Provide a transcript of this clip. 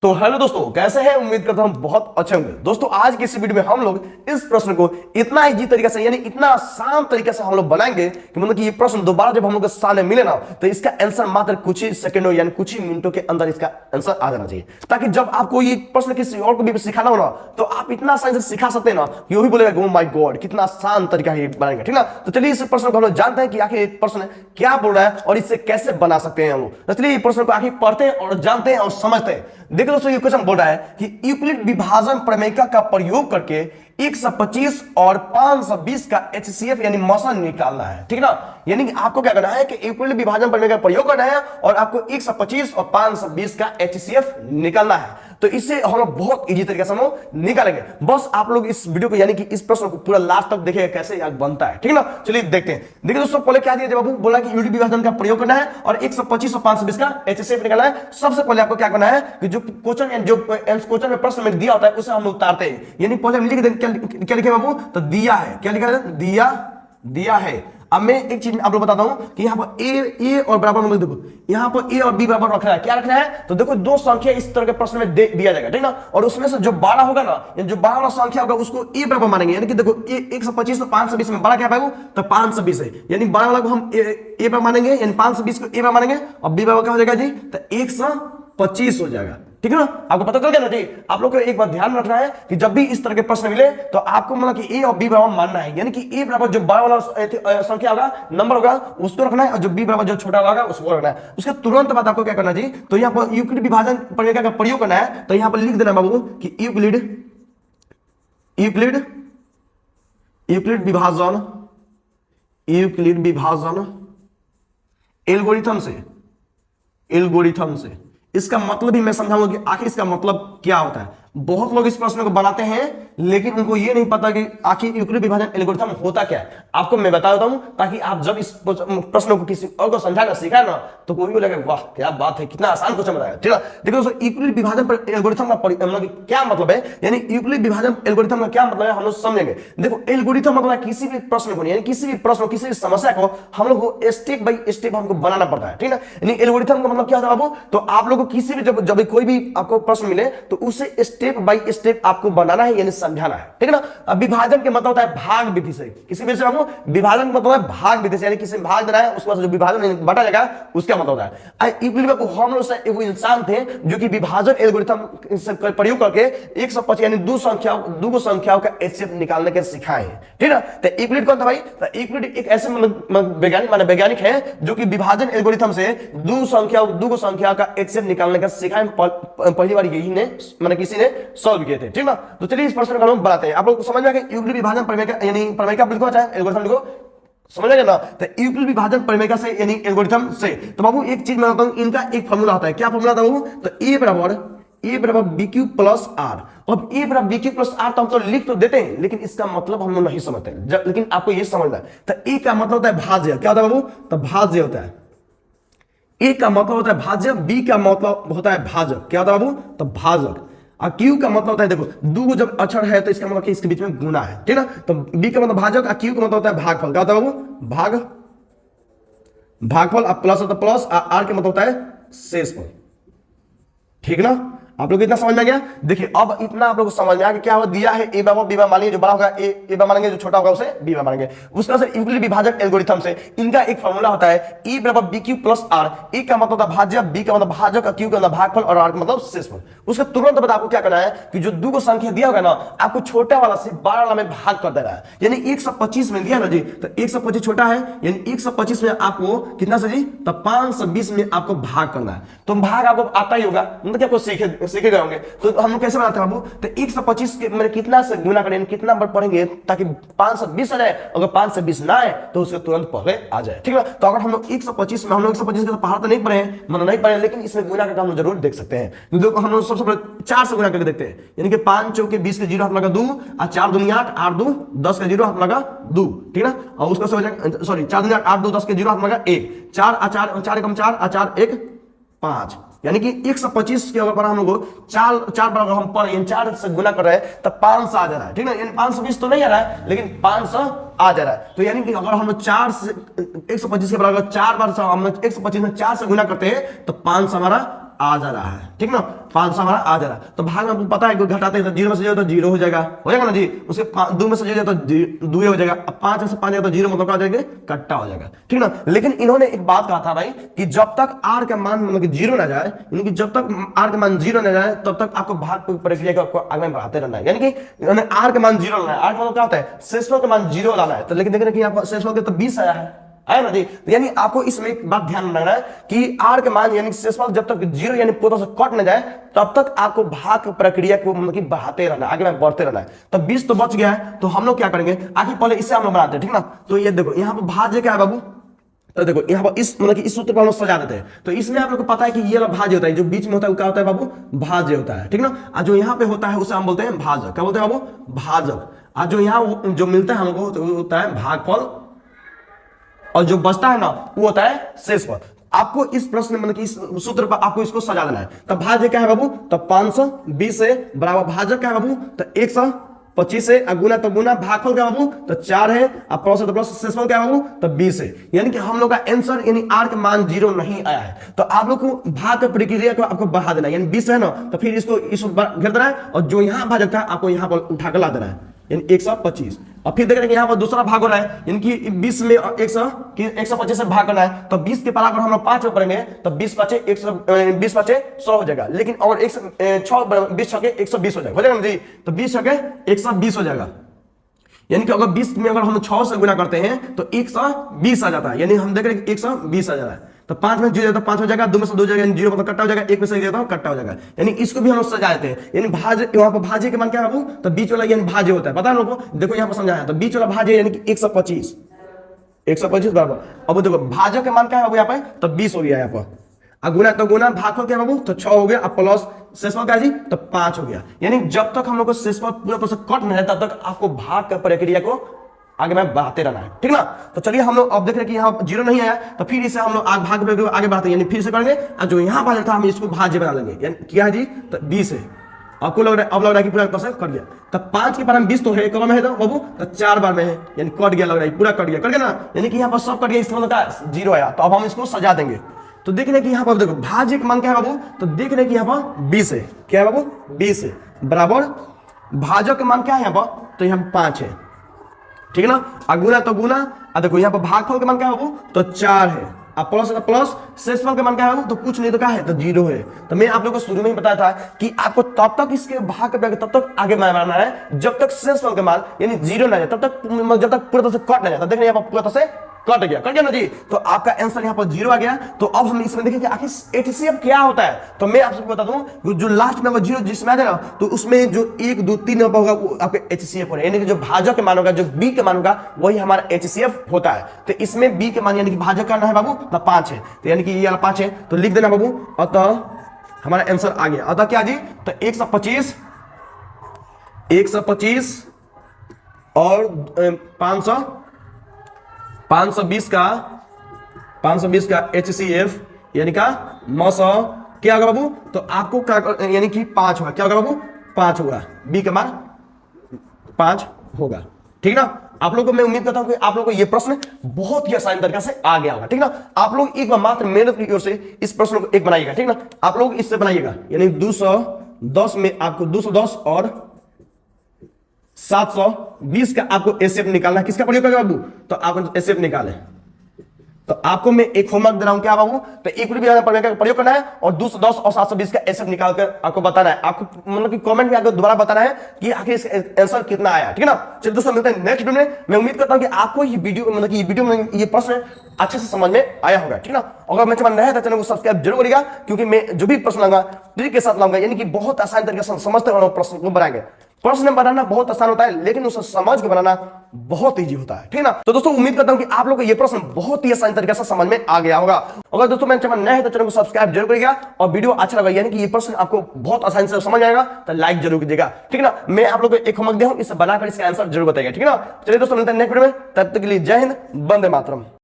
तो हेलो दोस्तों, कैसे हैं? उम्मीद करता हूं बहुत अच्छे होंगे। दोस्तों आज की इस वीडियो में हम लोग इस प्रश्न को इतना इजी तरीके से यानी इतना आसान तरीके से हम लोग बनाएंगे कि मतलब कि ये प्रश्न दोबारा जब हम लोग के सामने मिले ना तो इसका आंसर मात्र कुछ ही सेकंडों यानी कुछ ही मिनटों के अंदर इसका आंसर आ जाना चाहिए, ताकि जब आपको ये प्रश्न किसी और को भी सिखाना हो ना तो आप इतना आसानी से सिखा सकते हैं ना कि वो भी बोलेगा ओह माय गॉड कितना आसान तरीका है बनाएंगे। ठीक ना, तो चलिए इस प्रश्न को हम लोग जानते हैं कि आखिर ये प्रश्न क्या बोल रहा है और इससे कैसे बना सकते हैं हम लोग। तो चलिए ये प्रश्न को आखिर पढ़ते हैं और जानते हैं और समझते हैं। देखो दोस्तों, ये क्वेश्चन बोल रहा है कि यूक्लिड विभाजन प्रमेय का प्रयोग करके 125 और 520 का HCF यानी मौसा निकालना है। ठीक ना, यानी कि आपको क्या करना है कि यूक्लिड विभाजन प्रमेय का प्रयोग करना है और आपको 125 और 520 का HCF निकालना है। तो इससे हम लोग बहुत इजी तरीके से हम लोग निकालेंगे। बस आप लोग इस वीडियो को यानी कि इस प्रश्न को पूरा लास्ट तक देखिएगा कैसे याद बनता है। ठीक ना, चलिए देखते हैं। देखिए दोस्तों, पहले क्या दिया जब बाबू बोला कि यूक्लिड विभाजन का प्रयोग करना है और 125 और 520 का HCF निकालना है। सबसे पहले आपको क्या करना है कि जो क्वेश्चन में प्रश्न में दिया होता है उसे हम लोग उतारते हैं। यानी पहले हम लिख दें क्या लिखे बाबू, तो दिया है। क्या लिखा है? दिया है। अब मैं एक चीज आप लोग बताता हूं कि यहाँ पर ए और बराबर में देखो, यहाँ पर ए और बी बराबर रखना है। क्या रखना है? तो देखो दो संख्या इस तरह के प्रश्न में दिया जाएगा। ठीक ना, और उसमें से जो 12 होगा ना, जो 12 वाला संख्या होगा उसको ए बराबर मानेंगे। यानी कि देखो 125 तो 520 में बड़ा क्या है तो 520 है, यानी 12 वाला को हम ए बराबर मानेंगे, यानी 520 को ए बराबर मानेंगे और बी बराबर क्या हो जाएगा जी, तो 125 हो जाएगा। ठीक है ना, आपको पता चल गया ना जी। आप लोग को एक बात ध्यान रखना है कि जब भी इस तरह के प्रश्न मिले तो आपको मतलब कि ए और बी बराबर मानना है। यानी कि ए बराबर जो बड़ा वाला संख्या होगा, नंबर होगा, उसको रखना है और जो बी बराबर जो छोटा होगा उसको रखना है। उसके तुरंत बाद आपको क्या करना जी, तो यहाँ पर यूक्लिड विभाजन प्रमेय का प्रयोग करना है। तो यहाँ पर लिख देना बाबू कि यूक्लिड विभाजन एल्गोरिथम से इसका मतलब भी मैं समझाऊंगा कि आखिर इसका मतलब क्या होता है। बहुत लोग इस प्रश्न को बनाते हैं लेकिन उनको यह नहीं पता कि आखिर यूक्लिड विभाजन एल्गोरिथम होता क्या है। आपको मैं बता देता हूं ताकि आप जब इस प्रश्न को किसी और को समझाना सीखा ना तो कोई भी लगे वाह क्या बात है, कितना आसान क्वेश्चन बताया। ठीक है, देखो दोस्तों, यूक्लिड विभाजन एल्गोरिथम का क्या मतलब है, यानी यूक्लिड विभाजन एल्गोरिथम का क्या मतलब है हम लोग समझेंगे। देखो एल्गोरिथम मतलब किसी भी प्रश्न को यानी किसी भी प्रश्न किसी भी समस्या को हम लोग को स्टेप बाय स्टेप हमको बनाना पड़ता है। ठीक है, यानी एल्गोरिथम का मतलब क्या होता है बाबू, तो आप लोग को किसी भी जब कोई भी आपको प्रश्न मिले तो उसे स्टेप बाय स्टेप आपको बनाना है यानी समझाना है। ठीक है ना, अब विभाजन के मतलब होता है भाग विधि से। किसी विधि से आपको विभाजन का मतलब है भाग विधि से, यानी किसी में भाग देना है उसके बाद जो विभाजन बटा जाएगा उसका मतलब होता है। यूक्लिड को हम लोग से एक इंसान थे जो कि विभाजन एल्गोरिथम का प्रयोग करके 125 यानी दो संख्याओं का HCF निकालने के सिखाए हैं। ठीक है, तो यूक्लिड कौन था भाई? तो यूक्लिड एक ऐसे वैज्ञानिक है जो कि विभाजन एल्गोरिथम से दो संख्याओं का HCF निकालने का सिखाए। पहली बार यही ने किसी ने सॉल्व किए थे। ठीक ना, तो चलिए इस प्रश्न को हम बनाते हैं। आप लोग को समझ में आ गया यूक्लिड विभाजन प्रमेय का यानी प्रमेय का लिखो, चाहे एल्गोरिथम लिखो, समझ गया ना। तो यूक्लिड विभाजन प्रमेय का से यानी एल्गोरिथम से, तो बाबू एक चीज मैं बताऊं, इनका एक फार्मूला होता है। क्या फार्मूला था बाबू? तो ए बराबर BQ प्लस आर। अब ए बराबर BQ प्लस आर तो हम तो लिख तो देते हैं लेकिन इसका मतलब हम लोग नहीं समझते, लेकिन आपको ये समझना है। तो ए का मतलब होता है भाज्य। क्या होता है बाबू? तो भाज्य होता है। ए का मतलब होता है भाज्य, बी का मतलब होता है भाजक। क्या होता है बाबू? तो भाजक। और क्यू का मतलब होता है, देखो दो जब अक्षर है तो इसका मतलब कि इसके बीच में गुना है। ठीक ना, तो बी का मतलब भाजक और क्यू का मतलब होता है भागफल। क्या होता है बाबू? भागफल। अब प्लस होता है प्लस, आर का मतलब होता है शेषफल। ठीक ना, आप लोग इतना समझ में आ गया। देखिए अब इतना आप लोग को समझ में आ गया क्या हो दिया है। ए बराबर बी बराबर मानेंगे, जो बड़ा होगा ए बराबर मानेंगे, जो छोटा होगा उसे बी बराबर मानेंगे। उसका से यूक्लिड विभाजन एल्गोरिथम से इनका एक फार्मूला होता है ए बराबर BQ प्लस आर। ए का मतलब होता है भाज्य, बी का मतलब भाजक, क्यू का मतलब भागफल और आर का मतलब शेषफल। उसका तुरंत बाद आपको क्या करना है कि जो दो संख्या दिया होगा ना आपको छोटा वाला से 12 वाला में भाग कर देना है। यानी 125 में दिया ना जी, तो 125 छोटा है यानी 125 में आपको कितना से जी, तो 520 में आपको भाग करना है। तो भाग आपको आता ही होगा, मतलब कि आपको सीखे गए होंगे। तो हम लोग कैसे बनाते हैं बाबू? तो 125 के मैंने कितना से गुना करें, कितना नंबर पढ़ेंगे ताकि 520 आ जाए। अगर 520 ना आए तो उसके तुरंत पहले आ जाए। ठीक है, तो अगर हम लोग 125 में हम लोग 125 का पहाड़ तो नहीं पढ़े लेकिन इसमें गुना करके हम लोग जरूर देख सकते हैं। देखो हम लोग सबसे पहले 4 से गुना करके देखते हैं, यानी कि 5 चौके 20 के 0 हाथ लगा 2 और 4 दूनी 8, 8 2 10 के 0 हाथ लगा 2। ठीक है ना, और उसका हो जाएगा सॉरी 4 दूनी 8 2 10 के 0 हाथ लगा 1, 4 और 4 एकम 4 और 4 1 5, यानी कि 125 के अगर हम लोग 4 बार अगर हम पढ़े 4 से गुना कर रहे हैं तो 500 आ जा रहा है। ठीक है, यानी 520 तो नहीं आ रहा है लेकिन 500 आ जा रहा है। तो यानी कि अगर हम लोग 4 से 125 के बराबर 4 बार हम 125 में 4 से गुना करते हैं तो 500 हमारा आ जा रहा है, ठीक ना, 500 हमारा आ जा रहा है। तो भाग में आपको पता है घटाते हैं तो 0 में से 0 तो 0 हो जाएगा ना जी। उसके 2 में से 0 तो 2 हो जाएगा। अब 5 में से 5 तो 0 मतलब क्या हो जाएगा, कट्टा हो जाएगा, ठीक ना। लेकिन इन्होंने एक बात कहा था भाई कि जब तक आर का मान मतलब कि 0 ना जाए, यानी कि जब तक आर का मान 0 ना जाए तब तक आपको भाग की प्रक्रिया को आपको आगे बढ़ाते रहना है। यानी कि इन्होंने आर का मान 0 लाना है। आर का मतलब क्या होता है, शेषफल का मान 0 लाना है। तो लेकिन देख रहे हैं कि यहाँ शेषफल के तो 20 आया है ना जी। तो यानी आपको इसमें एक बात ध्यान रखना है कि आर के मान यानी शेषफल जब तक 0 यानी पूर्णतः से कट न जाए तब तक आपको भाग प्रक्रिया को मतलब कि बढ़ाते रहना है, आगे में बढ़ते रहना है। तो 20 तो बच गया है, तो हम लोग क्या करेंगे आगे, पहले इससे हम लोग बनाते हैं, ठीक ना। तो ये देखो यहाँ पर भाज्य क्या है बाबू, तो देखो यहाँ पर इस मतलब कि इस सूत्र पर हम लोग सजा देते हैं। तो इसमें आप लोग को पता है कि ये वाला भाज्य होता है, जो बीच में होता है वो क्या होता है बाबू, भाज्य होता है, ठीक ना। और जो यहाँ पे होता है उसे हम बोलते हैं भाजक। क्या बोलते हैं बाबू, भाजक। और जो यहाँ जो मिलता है हमको तो होता है भागफल, और जो बचता है ना वो होता है शेषफल। आपको इस प्रश्न मतलब कि इस सूत्र पर आपको इसको सजा देना है। तब भाज्य क्या है बाबू, तो 520 से बराबर भाजक क्या है बाबू, तो 125 से गुना तो गुना, भागफल क्या बाबू, तो 4 है, अब प्लस तो प्लस, शेषफल क्या बाबू, तो 20 है। यानी कि हम लोग का आंसर यानी आर का मान 0 नहीं आया है। तो आप लोग को भाग प्रक्रिया को आपको बढ़ा देना है, यानी 20 है ना, तो फिर इसको इस घेर देना है, और जो यहाँ भाजक था आपको यहाँ पर उठा कर ला देना है, यानी 125। और फिर देख रहे हैं यहाँ पर दूसरा भाग हो रहा है, यानी कि 20 में 125 से भाग करना है। तो 20 के पारा हम लोग 5 में पढ़ेंगे तो 20 5 100 हो जाएगा। लेकिन और 20 6 120 हो जाएगा ना जी। तो 20 6 120 हो जाएगा। यानी कि अगर 20 में अगर हम 6 से गुना करते हैं तो 120 आ जाता है। यानी हम देख रहे हैं 120 आ जा रहा है। तो 5 में 0 तो 5 हो जाएगा, 2 में से 2 जाएगा, 0 मतलब कट्टा हो जाएगा, 1 में से देता हूं कट्टा हो जाएगा। यानी इसको भी हम लोग सजा देते हैं। यानी भाज्य, वहां पर भाज्य के मान क्या है बाबू, तो बीच वाला यानी भाज्य होता है, पता है लोगों को। देखो यहाँ पर समझाया, तो बीच वाला भाज्य यानी कि 125 बराबर। अब देखो भाज्य के मान क्या है बाबू, यहाँ पे तो 20 हो गया यहाँ पर। गुना तो गुना, भागफल क्या बाबू, तो 6 हो गया, अब प्लस शेषफल क्या जी, तो 5 हो गया। यानी जब तक हम लोग को शेषफल पूरा तरह से कट नहीं तब तक आपको भाग का प्रक्रिया को आगे में बढ़ाते रहना है, ठीक ना। तो चलिए हम लोग अब देख रहे हैं कि यहाँ 0 नहीं आया, तो फिर इसे हम लोग भाग आगे बढ़ाते हैं, यानी फिर से करेंगे। और जो यहाँ भाजक था हम इसको भाज्य बना लेंगे, यानी क्या है जी, तो 20 है। आपको लग रहा है, अब लग रहा है कि पूरा कट गया। तो 5 के बार में 20 तो है, कब में है तो बाबू, तो 4 बार में है, यानी कट गया, लग रहा है पूरा कट गया ना। यानी कि यहाँ पर सब कट गया, इसका मतलब 0 आया। तो अब हम इसको सजा देंगे। तो देख रहे हैं कि यहाँ पर देखो भाज्य का मान क्या है बाबू, तो देख रहे हैं कि यहाँ पर 20 है। क्या है बाबू, 20 है, बराबर भाजक का मान क्या है यहाँ पर, तो यहाँ 5 है, ठीक है ना। गुना तो गुना, देखो यहाँ पर भागफल का मान क्या है बाबू, तो 4 है, अब प्लस का प्लस, शेषफल का मान क्या है बाबू, तो कुछ नहीं तो क्या है, तो 0 है। तो मैं आप लोगों को शुरू में ही बताया था कि आपको तब तक इसके भाग का तब तक आगे बढ़ना है जब तक शेषफल का मान यानी 0 ना जाए, तब तक जब तक पूरा तरह से कट ना जाए। देख रहे हैं यहाँ पर पूरा तरह से कट गया ना जी। तो आपका आंसर यहाँ पर 0 आ गया। तो अब हम इसमें देखेंगे आखिर एचसीएफ क्या होता है। तो मैं आप सबको बता दूं, जो लास्ट में 0 जिसमें आ जाए ना, तो उसमें जो 1 2 3 नंबर होगा वो आपका एचसीएफ होगा। यानी कि जो भाजक के मान होगा, जो बी के मान होगा, वही हमारा एचसीएफ होता है। तो इसमें बी के मान यानी कि भाजक का ना है बाबू, तो 5 है, तो यानी कि ये वाला 5 है, तो लिख देना बाबू। अतः हमारा आंसर आ गया। अतः क्या जी, तो 125 और 520 का HCF यानी का 900 क्या होगा बाबू, तो आपको क्या यानी कि 5 होगा। क्या होगा बाबू, 5 होगा, बी का मान 5 होगा, ठीक ना। आप लोगों को मैं उम्मीद करता हूं कि आप लोगों को यह प्रश्न बहुत ही आसान तरीके से आ गया होगा, ठीक ना। आप लोग एक बार मात्र मेहनत की ओर से इस प्रश्न को एक बनाइएगा, ठीक ना। आप लोग इससे बनाइएगा, यानी 210 में आपको 210 और 720 का आपको एसएफ निकालना है। किसका प्रयोग करेगा बाबू, तो आप एसएफ निकालें। तो आपको मैं एक होमवर्क दे रहा हूं क्या बाबू, तो एक का प्रयोग करना है और 210 और 720 का एसएफ निकालकर आपको बताना है। आपको मतलब कि कमेंट में आकर दोबारा बताना है कि आखिर इसका आंसर कितना आया, ठीक है ना। चलिए दोस्तों मिलते हैं नेक्स्ट वीडियो में। मैं उम्मीद करता हूं कि आपको ये वीडियो मतलब कि ये वीडियो में ये प्रश्न अच्छे से समझ में आया होगा, ठीक ना। अगर मैं चैनल नया है तो चैनल को सब्सक्राइब जरूर करिएगा, क्योंकि मैं जो भी प्रश्न लाऊंगा ट्रिक के साथ लाऊंगा, यानी कि बहुत आसान तरीके से समझते हुए प्रश्न को बनाएंगे। प्रश्न बनाना बहुत आसान होता है, लेकिन उसे समझ के बनाना बहुत इजी होता है, ठीक ना। तो दोस्तों उम्मीद करता हूं कि आप लोगों को यह प्रश्न बहुत ही आसान तरीके से समझ में आ गया होगा। अगर दोस्तों मेरे चैनल नया है तो चैनल को सब्सक्राइब जरूर करिएगा, और वीडियो अच्छा लगा यानी कि ये प्रश्न आपको बहुत आसानी से समझ आएगा तो लाइक जरूर कीजिएगा, ठीक ना। मैं आप लोगों को एक होमवर्क दिया हूं, इसे बनाकर इसका आंसर जरूर बताइएगा, ठीक ना। चलिए दोस्तों मिलते हैं नेक्स्ट वीडियो में, तब तक के लिए जय हिंद, वंदे मातरम।